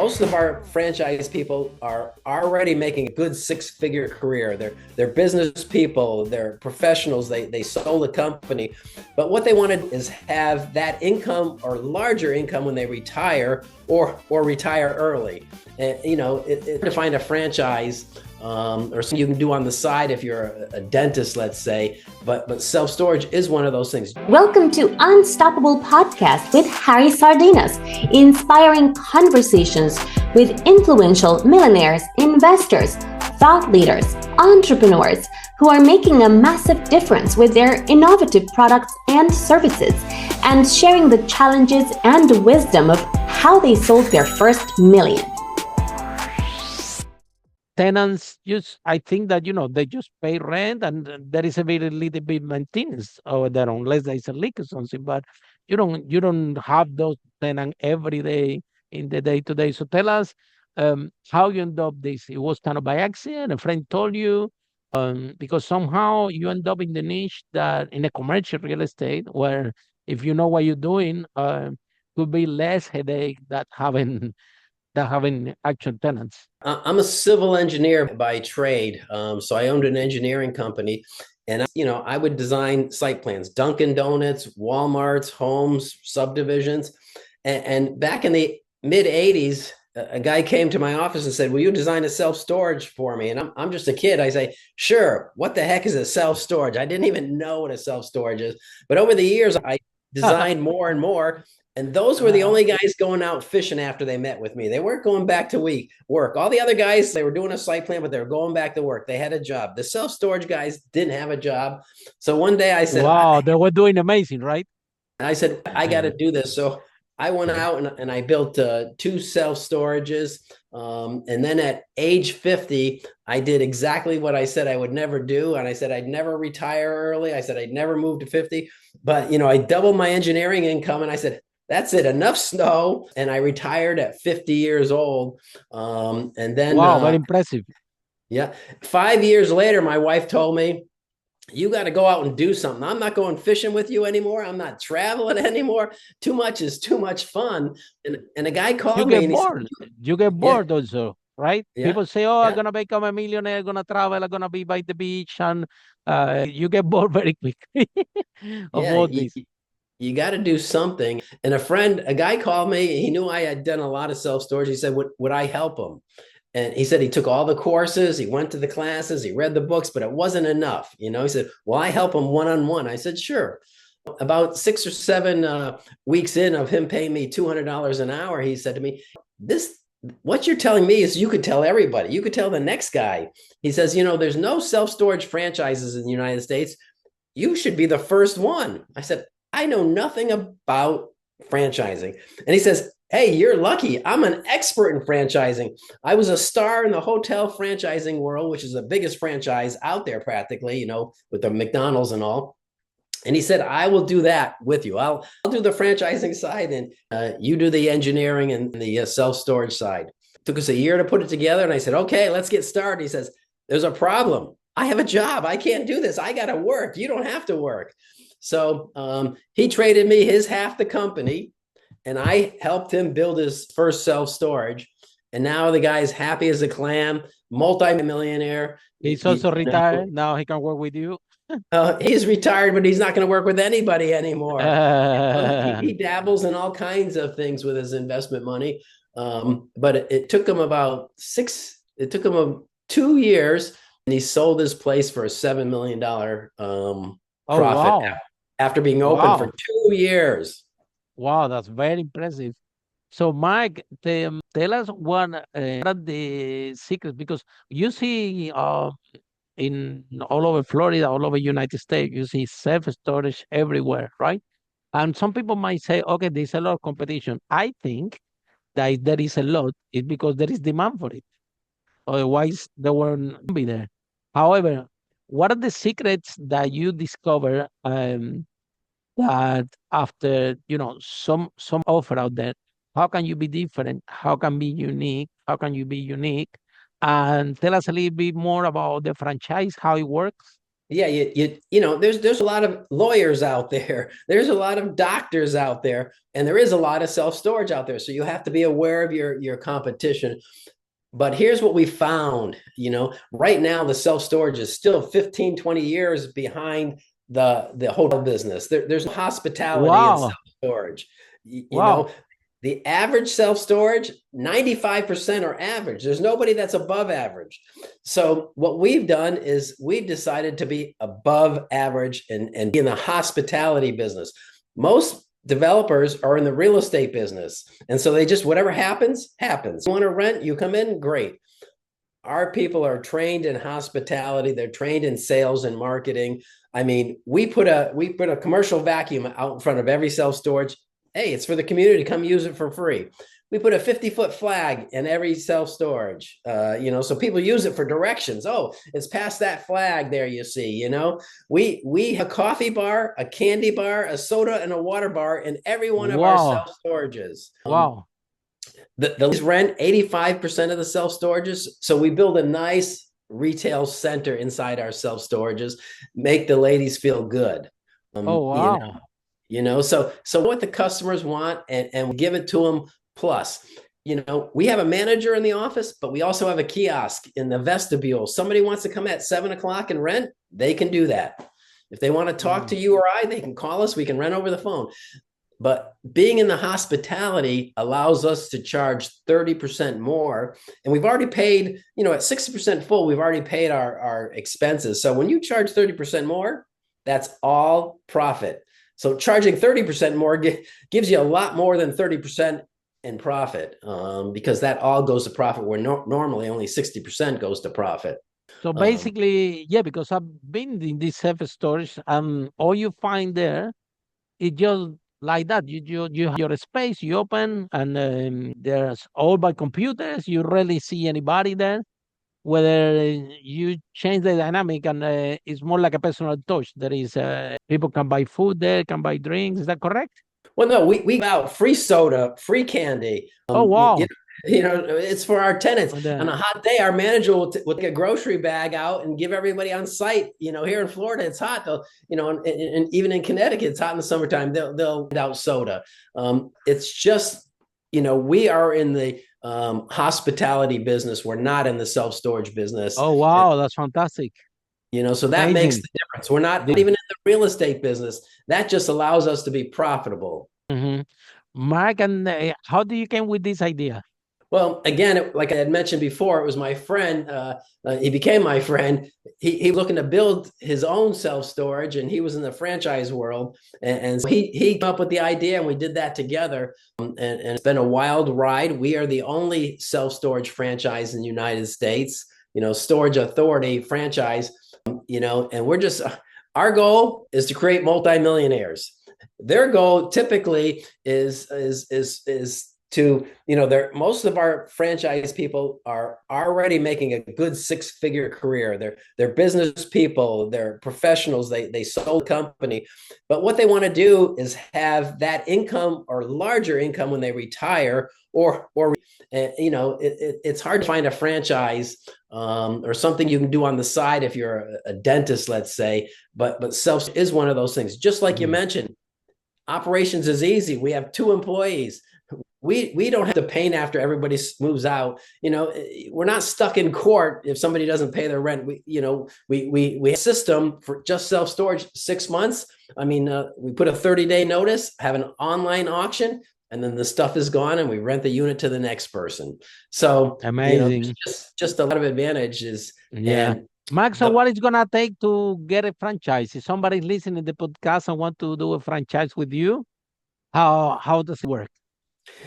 Most of our franchise people are already making a good six-figure career. They're business people, they're professionals, they sold a company. But what they wanted is have that income or larger income when they retire or retire early. And to find a franchise or something you can do on the side if you're a dentist, let's say. But self-storage is one of those things. Welcome to Unstoppable Podcast with Harry Sardinas, inspiring conversations with influential millionaires, investors, thought leaders, entrepreneurs who are making a massive difference with their innovative products and services, and sharing the challenges and wisdom of how they sold their first million. Tenants I think that they just pay rent, and there is a very little bit maintenance over there unless there is a leak or something. But you don't have those tenants every day in the day to day. So tell us how you end up this. It was kind of by accident. A friend told you, because somehow you end up in the niche that in a commercial real estate where if you know what you're doing, could be less headache that having actual tenants. I'm a civil engineer by trade, so I owned an engineering company, and I would design site plans, Dunkin' Donuts, Walmart's, homes, subdivisions, and back in the mid '80s, a guy came to my office and said, "Will you design a self-storage for me?" And I'm just a kid. I say, "Sure." What the heck is a self-storage? I didn't even know what a self-storage is, but over the years, I designed more and more. And those were the only guys going out fishing after they met with me. They weren't going back to work. All the other guys, they were doing a site plan, but they were going back to work. They had a job. The self-storage guys didn't have a job. So one day I said, wow, they were doing amazing, right? I said, I got to do this. So I went out and I built 2 self-storages. And then at age 50, I did exactly what I said I would never do. And I said, I'd never retire early. I said, I'd never move to 50. But, I doubled my engineering income. And I said, that's it, enough snow. And I retired at 50 years old. And then wow, very impressive. Yeah. 5 years later, my wife told me, you got to go out and do something. I'm not going fishing with you anymore. I'm not traveling anymore. Too much is too much fun. And a guy called me. You get bored also, right? Yeah. People say, oh, I'm going to become a millionaire, I'm going to travel, I'm going to be by the beach. And you get bored very quickly of all this. You got to do something. And a guy called me. He knew I had done a lot of self-storage. He said, would I help him? And he said he took all the courses, he went to the classes, he read the books, but it wasn't enough. He said, well, I help him one-on-one. I said, sure. About 6 or 7 weeks in of him paying me $200 an hour, he said to me, what you're telling me is you could tell everybody. You could tell the next guy. He says, there's no self-storage franchises in the United States. You should be the first one. I said, I know nothing about franchising. And he says, hey, you're lucky. I'm an expert in franchising. I was a star in the hotel franchising world, which is the biggest franchise out there practically, with the McDonald's and all. And he said, I will do that with you. I'll do the franchising side and you do the engineering and the self-storage side. It took us a year to put it together. And I said, okay, let's get started. He says, there's a problem. I have a job. I can't do this. I got to work. You don't have to work. So he traded me his half the company, and I helped him build his first self-storage. And now the guy's happy as a clam, multi-millionaire. He's also retired. Now he can work with you. He's retired, but he's not going to work with anybody anymore. He dabbles in all kinds of things with his investment money. But it took him it took him 2 years, and he sold his place for a $7 million profit. Wow. After being open for 2 years. Wow, that's very impressive. So, Mike, tell us one of the secrets, because you see in all over Florida, all over United States, you see self-storage everywhere, right? And some people might say, okay, there's a lot of competition. I think that if there is a lot, it's because there is demand for it. Otherwise, there won't be there. However, what are the secrets that you discover that after some offer out there, how can you be different? How can be unique? How can you be unique? And tell us a little bit more about the franchise, how it works. Yeah, there's a lot of lawyers out there. There's a lot of doctors out there, and there is a lot of self-storage out there. So you have to be aware of your competition. But here's what we found, right now the self-storage is still 15, 20 years behind the hotel business. There's no hospitality in Wow. self-storage. You know, Wow. the average self-storage, 95% are average. There's nobody that's above average. So what we've done is we've decided to be above average and be in the hospitality business. Most developers are in the real estate business. And so they just, whatever happens, happens. You want to rent, you come in, great. Our people are trained in hospitality. They're trained in sales and marketing. I mean, we put a commercial vacuum out in front of every self-storage. Hey, it's for the community. Come use it for free. We put a 50-foot flag in every self-storage, so people use it for directions. Oh, it's past that flag there, you see, we have a coffee bar, a candy bar, a soda, and a water bar in every one of our Wow. self-storages. Wow. The lease rent 85% of the self-storages. So we build a nice retail center inside our self-storages, make the ladies feel good. Oh, wow. So what the customers want and we give it to them. Plus, we have a manager in the office, but we also have a kiosk in the vestibule. Somebody wants to come at 7 o'clock and rent, they can do that. If they want to talk to you or I, they can call us. We can rent over the phone. But being in the hospitality allows us to charge 30% more. And we've already paid, at 60% full, we've already paid our expenses. So when you charge 30% more, that's all profit. So charging 30% more gives you a lot more than 30% in profit, because that all goes to profit where normally only 60% goes to profit. So basically, yeah, because I've been in this self-storage, all you find there is just like that. You have your space, you open, and there's all by computers. You rarely see anybody there. Whether you change the dynamic and it's more like a personal touch. There is people can buy food there, can buy drinks. Is that correct? Well, no, we give out free soda, free candy. Oh, wow. It's for our tenants. And, On a hot day, our manager will take a grocery bag out and give everybody on site. Here in Florida, it's hot. They'll, and even in Connecticut, it's hot in the summertime. They'll hand out soda. It's just, we are in the hospitality business. We're not in the self-storage business. oh, wow, that's fantastic. So that makes Amazing. the difference. We're not even in the real estate business. That just allows us to be profitable. Mhm. Mark, and how do you came with this idea? Well, again, like I had mentioned before, it was my friend. He became my friend. He was looking to build his own self-storage, and he was in the franchise world. And so he came up with the idea, and we did that together. And it's been a wild ride. We are the only self-storage franchise in the United States, storage authority franchise, and our goal is to create multi-millionaires. Their goal typically is to, most of our franchise people are already making a good 6-figure career. They're business people, they're professionals, they sold the company. But what they want to do is have that income or larger income when they retire, or it's hard to find a franchise or something you can do on the side if you're a dentist, let's say, but self is one of those things. Just like you mentioned, operations is easy. We have 2 employees. We don't have to paint after everybody moves out. We're not stuck in court if somebody doesn't pay their rent. We have a system for just self-storage, 6 months. I mean, we put a 30-day notice, have an online auction, and then the stuff is gone and we rent the unit to the next person. So Amazing. Just a lot of advantages. Yeah. Max, so what it's gonna take to get a franchise? If somebody's listening to the podcast and want to do a franchise with you, how does it work?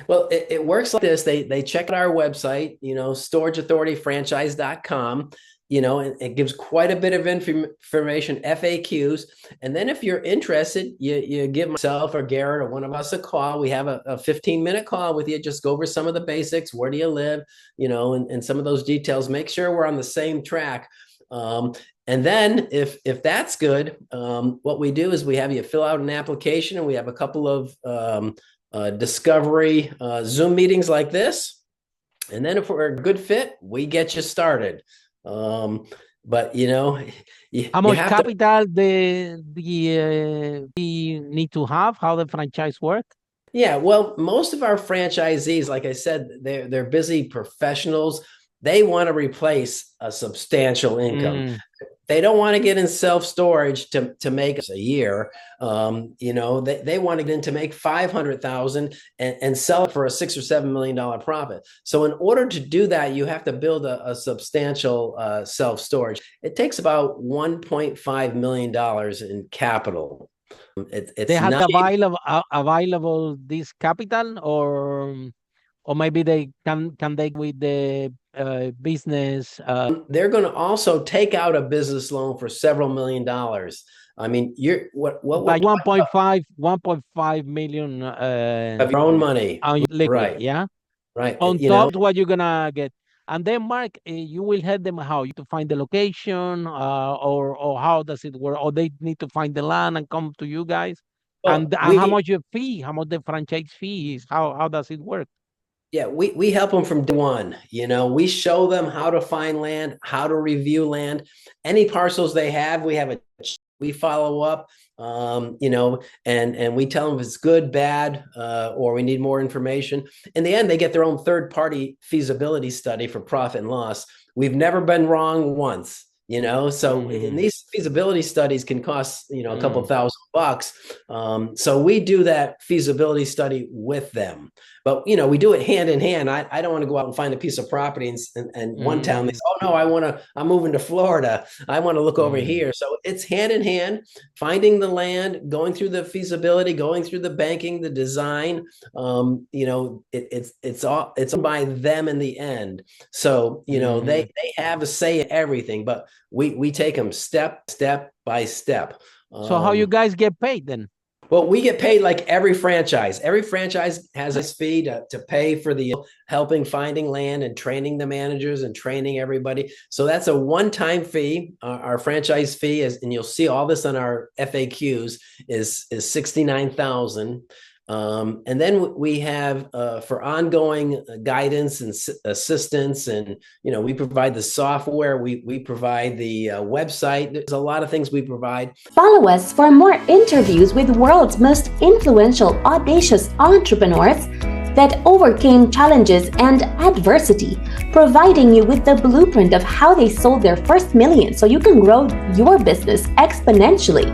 Well, it works like this. They check out our website, storageauthorityfranchise.com, and it gives quite a bit of information, FAQs. And then if you're interested, you give myself or Garrett or one of us a call. We have a 15-minute call with you. Just go over some of the basics. Where do you live? And some of those details. Make sure we're on the same track. And then if that's good, what we do is we have you fill out an application, and we have a couple of discovery Zoom meetings like this. And then if we're a good fit, we get you started. but How you much have to. capital we need to have? How the franchise work? Yeah, well, most of our franchisees, like I said, they're busy professionals. They want to replace a substantial income. Mm, They don't want to get in self-storage to make a year. They want to get in to make 500,000 and sell it for a $6 or $7 million profit. So in order to do that, you have to build a substantial self-storage. It takes about $1.5 million in capital. they It's have not. available this capital, or maybe they can they with the business They're going to also take out a business loan for several $1 million. I mean, you're what we're by talking 1.5 million of your own money, on liquid, right? yeah. Right. On top, what you're gonna get, and then Mark, you will help them how to find the location, or how does it work, or they need to find the land and come to you guys, Well, and how much your fee, how much the franchise fee is, how does it work? we help them from day one. We show them how to find land, how to review land, any parcels they have. We follow up, and we tell them if it's good, bad, or we need more information. In the end, they get their own third-party feasibility study for profit and loss. We've never been wrong once. So in Mm-hmm. these feasibility studies can cost a couple Mm. $1,000. So we do that feasibility study with them, but we do it hand in hand. I don't want to go out and find a piece of property and one town they Mm. say, oh no, I'm moving to Florida, I want to look over Mm. here. So it's hand in hand, finding the land, going through the feasibility, going through the banking, the design. It's by them in the end. So Mm. they have a say in everything, but we take them step by step. So how you guys get paid then? Well, we get paid like every franchise. Every franchise has a fee to pay for the helping finding land and training the managers and training everybody. So that's a one-time fee. Our franchise fee is, and you'll see all this on our FAQs, is 69,000. And then we have for ongoing guidance and assistance, and we provide the software, we provide the website. There's a lot of things we provide. Follow us for more interviews with world's most influential, audacious entrepreneurs that overcame challenges and adversity, providing you with the blueprint of how they sold their first million so you can grow your business exponentially.